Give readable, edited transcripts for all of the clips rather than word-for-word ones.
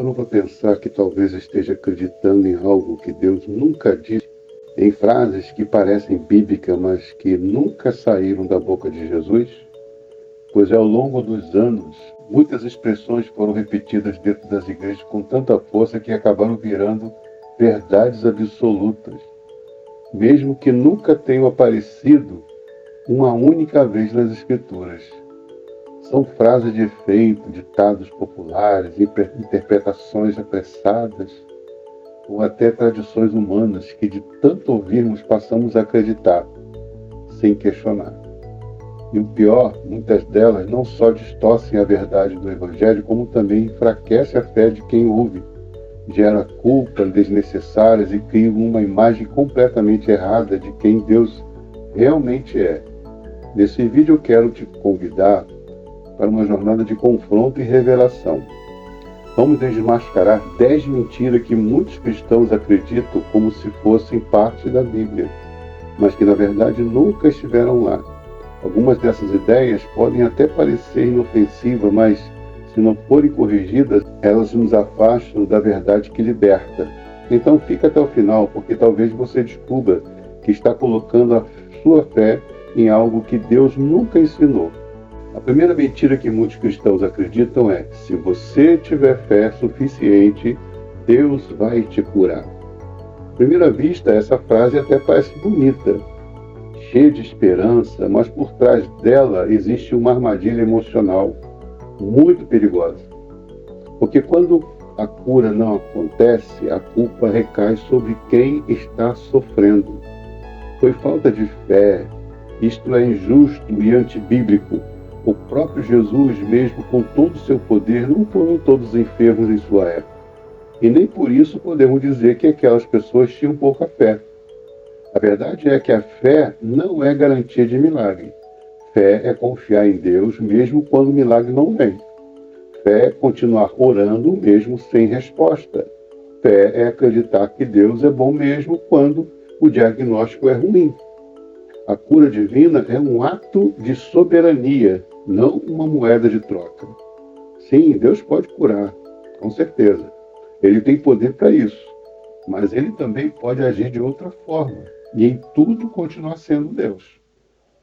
Parou para pensar que talvez esteja acreditando em algo que Deus nunca disse, em frases que parecem bíblicas, mas que nunca saíram da boca de Jesus? Pois ao longo dos anos, muitas expressões foram repetidas dentro das igrejas com tanta força que acabaram virando verdades absolutas, mesmo que nunca tenham aparecido uma única vez nas Escrituras. São frases de efeito, ditados populares, interpretações apressadas, ou até tradições humanas que de tanto ouvirmos passamos a acreditar, sem questionar. E o pior, muitas delas não só distorcem a verdade do Evangelho, como também enfraquecem a fé de quem ouve, gera culpas desnecessárias e cria uma imagem completamente errada de quem Deus realmente é. Nesse vídeo eu quero te convidar para uma jornada de confronto e revelação. Vamos desmascarar 10 mentiras que muitos cristãos acreditam como se fossem parte da Bíblia, mas que na verdade nunca estiveram lá. Algumas dessas ideias podem até parecer inofensivas, mas se não forem corrigidas, elas nos afastam da verdade que liberta. Então fica até o final, porque talvez você descubra que está colocando a sua fé em algo que Deus nunca ensinou. A primeira mentira que muitos cristãos acreditam é: se você tiver fé suficiente, Deus vai te curar. À primeira vista, essa frase até parece bonita, cheia de esperança, mas por trás dela existe uma armadilha emocional muito perigosa. Porque quando a cura não acontece, a culpa recai sobre quem está sofrendo. Foi falta de fé, isto é injusto e antibíblico. O próprio Jesus, mesmo com todo o seu poder, não curou todos os enfermos em sua época. E nem por isso podemos dizer que aquelas pessoas tinham pouca fé. A verdade é que a fé não é garantia de milagre. Fé é confiar em Deus mesmo quando o milagre não vem. Fé é continuar orando mesmo sem resposta. Fé é acreditar que Deus é bom mesmo quando o diagnóstico é ruim. A cura divina é um ato de soberania, não uma moeda de troca. Sim, Deus pode curar, com certeza. Ele tem poder para isso. Mas ele também pode agir de outra forma e em tudo continuar sendo Deus.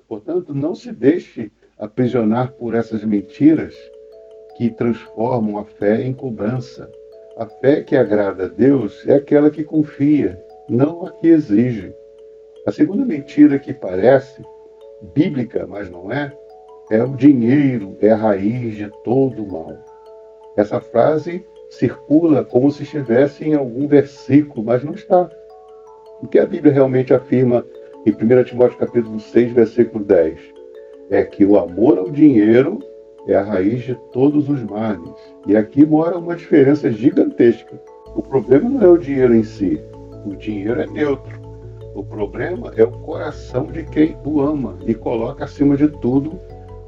Portanto, não se deixe aprisionar por essas mentiras que transformam a fé em cobrança. A fé que agrada a Deus é aquela que confia, não a que exige. A segunda mentira que parece bíblica, mas não é o dinheiro é a raiz de todo o mal. Essa frase circula como se estivesse em algum versículo, mas não está. O que a Bíblia realmente afirma em 1 Timóteo capítulo 6, versículo 10, é que o amor ao dinheiro é a raiz de todos os males. E aqui mora uma diferença gigantesca. O problema não é o dinheiro em si, o dinheiro é neutro. O problema é o coração de quem o ama e coloca acima de tudo,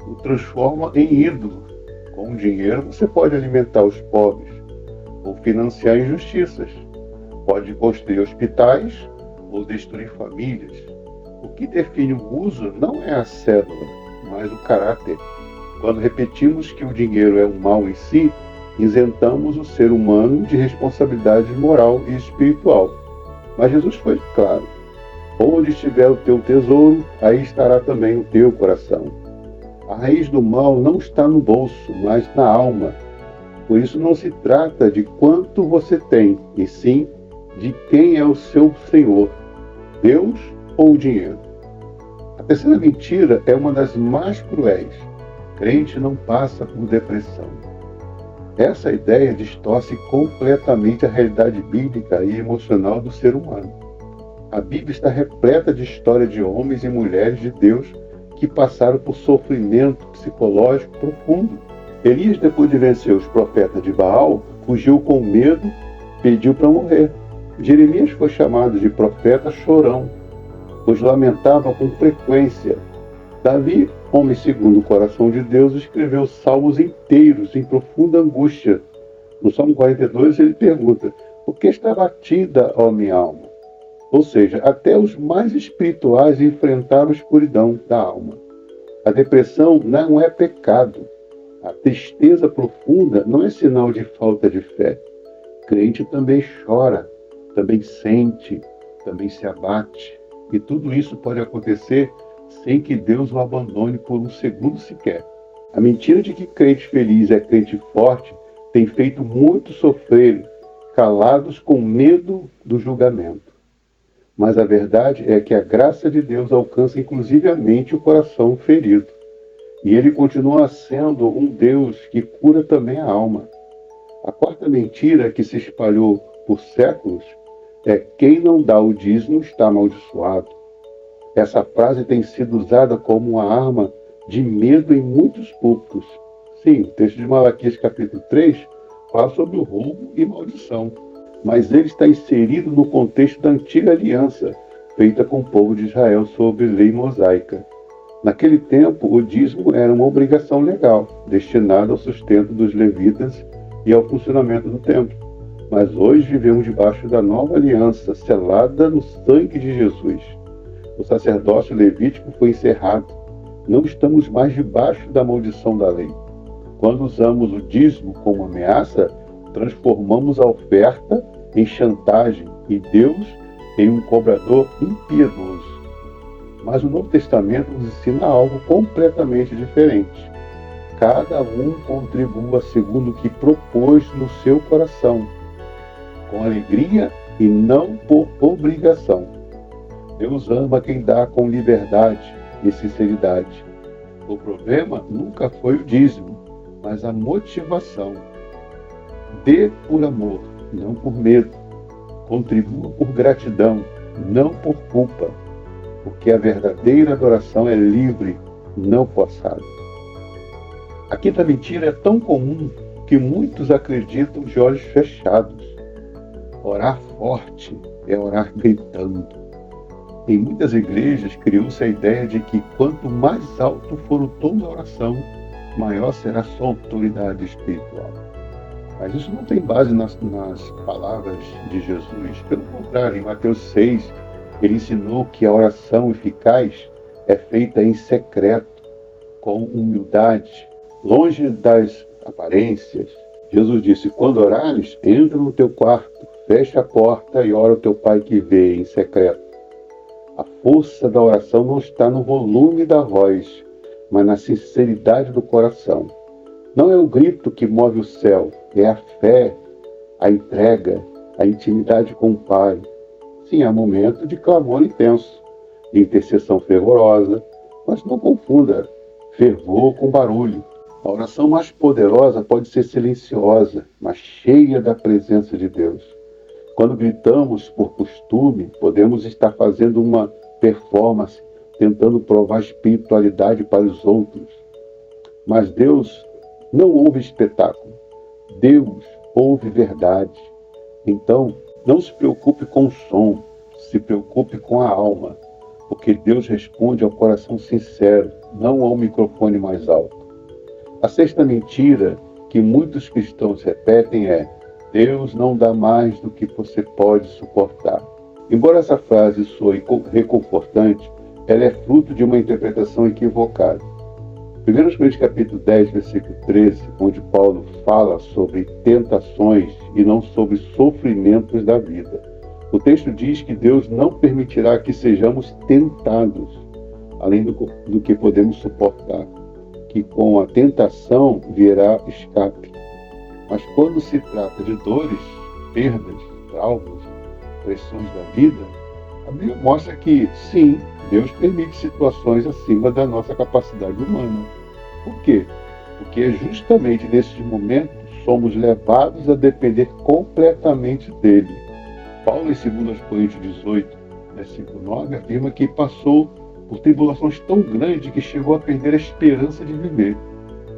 o transforma em ídolo. Com o dinheiro você pode alimentar os pobres ou financiar injustiças. Pode construir hospitais ou destruir famílias. O que define o uso não é a cédula, mas o caráter. Quando repetimos que o dinheiro é um mal em si, isentamos o ser humano de responsabilidade moral e espiritual. Mas Jesus foi claro: onde estiver o teu tesouro, aí estará também o teu coração. A raiz do mal não está no bolso, mas na alma. Por isso não se trata de quanto você tem, e sim de quem é o seu Senhor, Deus ou o dinheiro. A terceira mentira é uma das mais cruéis. Crente não passa por depressão. Essa ideia distorce completamente a realidade bíblica e emocional do ser humano. A Bíblia está repleta de histórias de homens e mulheres de Deus que passaram por sofrimento psicológico profundo. Elias, depois de vencer os profetas de Baal, fugiu com medo, pediu para morrer. Jeremias foi chamado de profeta chorão, pois lamentava com frequência. Davi, homem segundo o coração de Deus, escreveu salmos inteiros em profunda angústia. No Salmo 42 ele pergunta: por que está abatida, ó minha alma? Ou seja, até os mais espirituais enfrentaram a escuridão da alma. A depressão não é pecado. A tristeza profunda não é sinal de falta de fé. crente também chora, também sente, também se abate. E tudo isso pode acontecer sem que Deus o abandone por um segundo sequer. A mentira de que crente feliz é crente forte tem feito muitos sofrer, calados com medo do julgamento. Mas a verdade é que a graça de Deus alcança inclusive a mente e o coração ferido. E ele continua sendo um Deus que cura também a alma. A quarta mentira que se espalhou por séculos é: quem não dá o dízimo está amaldiçoado. Essa frase tem sido usada como uma arma de medo em muitos púlpitos. Sim, o texto de Malaquias capítulo 3 fala sobre o roubo e maldição, mas ele está inserido no contexto da antiga aliança, feita com o povo de Israel sob lei mosaica. Naquele tempo, o dízimo era uma obrigação legal, destinada ao sustento dos levitas e ao funcionamento do templo. Mas hoje vivemos debaixo da nova aliança, selada no sangue de Jesus. O sacerdócio levítico foi encerrado. Não estamos mais debaixo da maldição da lei. Quando usamos o dízimo como ameaça, transformamos a oferta em chantagem e Deus em um cobrador impiedoso. Mas o Novo Testamento nos ensina algo completamente diferente. Cada um contribua segundo o que propôs no seu coração, com alegria e não por obrigação. Deus ama quem dá com liberdade e sinceridade. O problema nunca foi o dízimo, mas a motivação. Dê por amor, não por medo. Contribua por gratidão, não por culpa. Porque a verdadeira adoração é livre, não forçada. A quinta mentira é tão comum que muitos acreditam de olhos fechados. Orar forte é orar gritando. Em muitas igrejas criou-se a ideia de que quanto mais alto for o tom da oração, maior será a sua autoridade espiritual. Mas isso não tem base nas palavras de Jesus. Pelo contrário, em Mateus 6, ele ensinou que a oração eficaz é feita em secreto, com humildade, longe das aparências. Jesus disse: quando orares, entra no teu quarto, fecha a porta e ora ao teu Pai que vê em secreto. A força da oração não está no volume da voz, mas na sinceridade do coração. Não é o grito que move o céu, é a fé, a entrega, a intimidade com o Pai. Sim, há momento de clamor intenso, de intercessão fervorosa, mas não confunda fervor com barulho. A oração mais poderosa pode ser silenciosa, mas cheia da presença de Deus. Quando gritamos por costume, podemos estar fazendo uma performance, tentando provar espiritualidade para os outros. Mas Deus não ouve espetáculo. Deus ouve verdade. Então, não se preocupe com o som, se preocupe com a alma, porque Deus responde ao coração sincero, não ao microfone mais alto. A sexta mentira que muitos cristãos repetem é: Deus não dá mais do que você pode suportar. Embora essa frase soe reconfortante, ela é fruto de uma interpretação equivocada. 1 Coríntios capítulo 10, versículo 13, onde Paulo fala sobre tentações e não sobre sofrimentos da vida. O texto diz que Deus não permitirá que sejamos tentados, além do que podemos suportar, que com a tentação virá escape. Mas quando se trata de dores, perdas, traumas, pressões da vida, a Bíblia mostra que, sim, Deus permite situações acima da nossa capacidade humana. Por quê? Porque é justamente nesses momentos somos levados a depender completamente dele. Paulo, em 2 Coríntios 18, versículo 9, afirma que passou por tribulações tão grandes que chegou a perder a esperança de viver,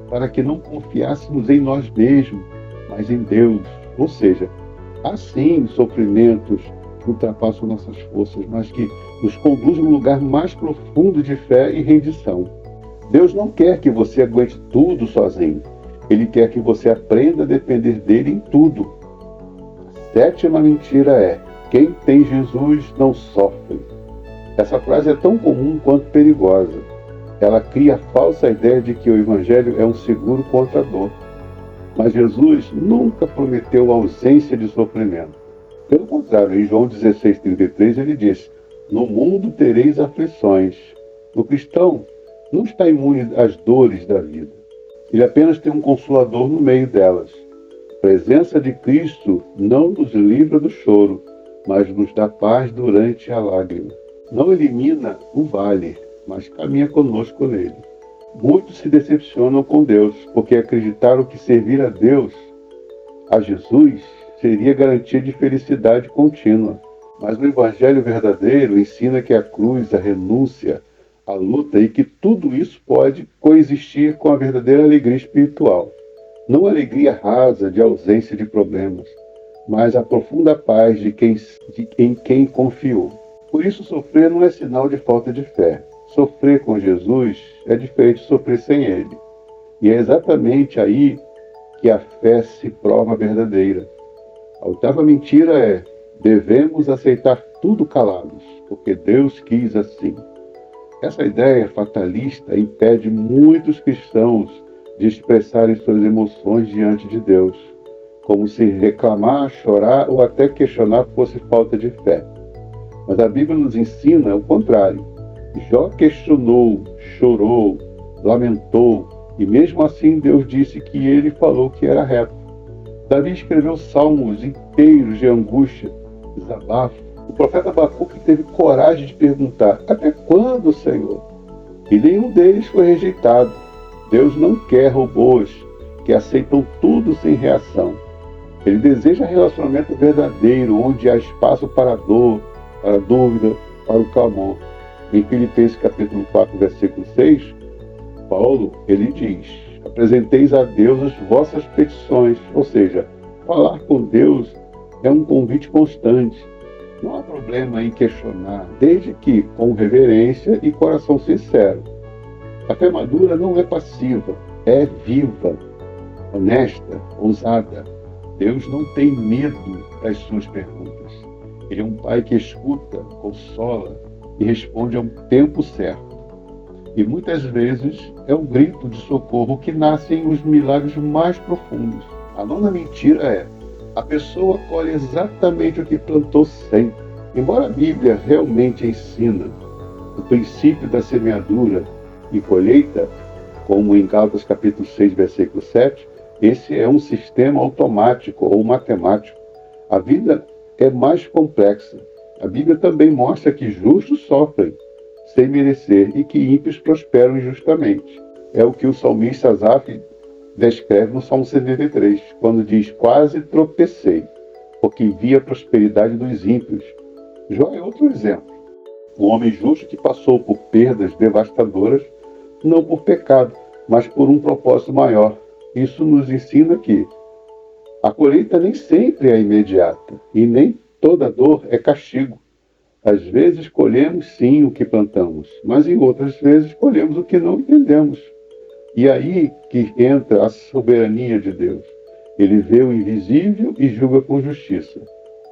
para que não confiássemos em nós mesmos, mas em Deus. Ou seja, há sim sofrimentos que ultrapassam nossas forças, mas que nos conduzem a um lugar mais profundo de fé e rendição. Deus não quer que você aguente tudo sozinho. Ele quer que você aprenda a depender dele em tudo. A sétima mentira é: quem tem Jesus não sofre. Essa frase é tão comum quanto perigosa. Ela cria a falsa ideia de que o Evangelho é um seguro contra a dor. Mas Jesus nunca prometeu ausência de sofrimento. Pelo contrário, em João 16,33 ele diz: no mundo tereis aflições. O cristão não está imune às dores da vida. Ele apenas tem um consolador no meio delas. A presença de Cristo não nos livra do choro, mas nos dá paz durante a lágrima. Não elimina o vale, mas caminha conosco nele. Muitos se decepcionam com Deus, porque acreditaram que servir a Deus, a Jesus, seria garantia de felicidade contínua. Mas o Evangelho verdadeiro ensina que a cruz, a renúncia, a luta e que tudo isso pode coexistir com a verdadeira alegria espiritual. Não a alegria rasa de ausência de problemas, mas a profunda paz em quem confiou. Por isso, sofrer não é sinal de falta de fé. Sofrer com Jesus é diferente de sofrer sem Ele. E é exatamente aí que a fé se prova verdadeira. A oitava mentira é: devemos aceitar tudo calados, porque Deus quis assim. Essa ideia fatalista impede muitos cristãos de expressarem suas emoções diante de Deus, como se reclamar, chorar ou até questionar fosse falta de fé. Mas a Bíblia nos ensina o contrário. Jó questionou, chorou, lamentou, e mesmo assim Deus disse que ele falou que era reto. Davi escreveu salmos inteiros de angústia, desabafo. O profeta Abacuque teve coragem de perguntar: até quando, Senhor? E nenhum deles foi rejeitado. Deus não quer robôs que aceitam tudo sem reação. Ele deseja relacionamento verdadeiro, onde há espaço para a dor, para a dúvida, para o clamor. Em Filipenses capítulo 4, versículo 6, Paulo, ele diz: apresenteis a Deus as vossas petições. Ou seja, falar com Deus é um convite constante. Não há problema em questionar, desde que com reverência e coração sincero. A fé madura não é passiva, é viva, honesta, ousada. Deus não tem medo das suas perguntas. Ele é um pai que escuta, consola e responde ao tempo certo. E muitas vezes é um grito de socorro que nascem os milagres mais profundos. A nona mentira é: a pessoa colhe exatamente o que plantou sempre. Embora a Bíblia realmente ensina o princípio da semeadura e colheita, como em Gálatas capítulo 6, versículo 7, esse é um sistema automático ou matemático. A vida é mais complexa. A Bíblia também mostra que justos sofrem sem merecer e que ímpios prosperam injustamente. É o que o salmista Asaf descreve no Salmo 73, quando diz: quase tropecei, porque vi a prosperidade dos ímpios. Jó é outro exemplo. Um homem justo que passou por perdas devastadoras, não por pecado, mas por um propósito maior. Isso nos ensina que a colheita nem sempre é imediata e nem toda dor é castigo. Às vezes colhemos sim o que plantamos, mas em outras vezes colhemos o que não entendemos. E aí que entra a soberania de Deus. Ele vê o invisível e julga com justiça.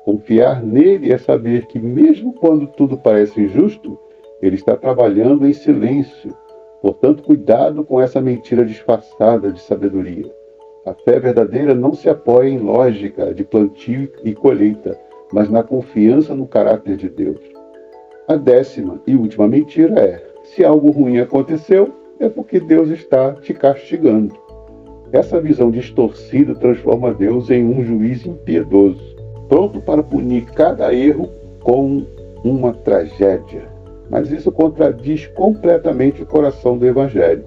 Confiar nele é saber que mesmo quando tudo parece injusto, ele está trabalhando em silêncio. Portanto, cuidado com essa mentira disfarçada de sabedoria. A fé verdadeira não se apoia em lógica de plantio e colheita, mas na confiança no caráter de Deus. A 10ª e última mentira é: se algo ruim aconteceu, é porque Deus está te castigando. Essa visão distorcida transforma Deus em um juiz impiedoso, pronto para punir cada erro com uma tragédia. Mas isso contradiz completamente o coração do Evangelho.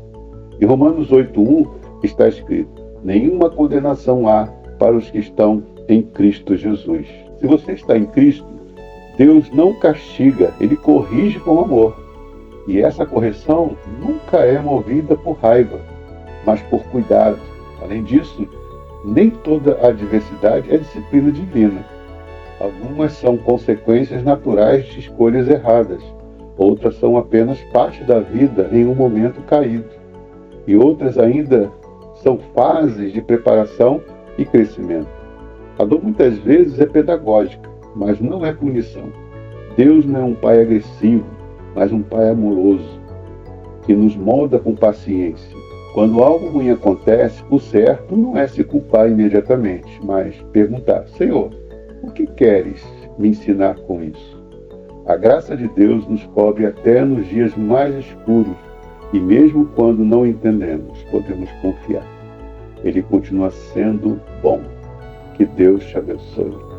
Em Romanos 8:1 está escrito: nenhuma condenação há para os que estão em Cristo Jesus. Se você está em Cristo, Deus não castiga, Ele corrige com amor. E essa correção nunca é movida por raiva, mas por cuidado. Além disso, nem toda adversidade é disciplina divina. Algumas são consequências naturais de escolhas erradas. Outras são apenas parte da vida em um momento caído. E outras ainda são fases de preparação e crescimento. A dor muitas vezes é pedagógica, mas não é punição. Deus não é um pai agressivo, mas um pai amoroso, que nos molda com paciência. Quando algo ruim acontece, o certo não é se culpar imediatamente, mas perguntar: Senhor, o que queres me ensinar com isso? A graça de Deus nos cobre até nos dias mais escuros e mesmo quando não entendemos, podemos confiar. Ele continua sendo bom. Que Deus te abençoe.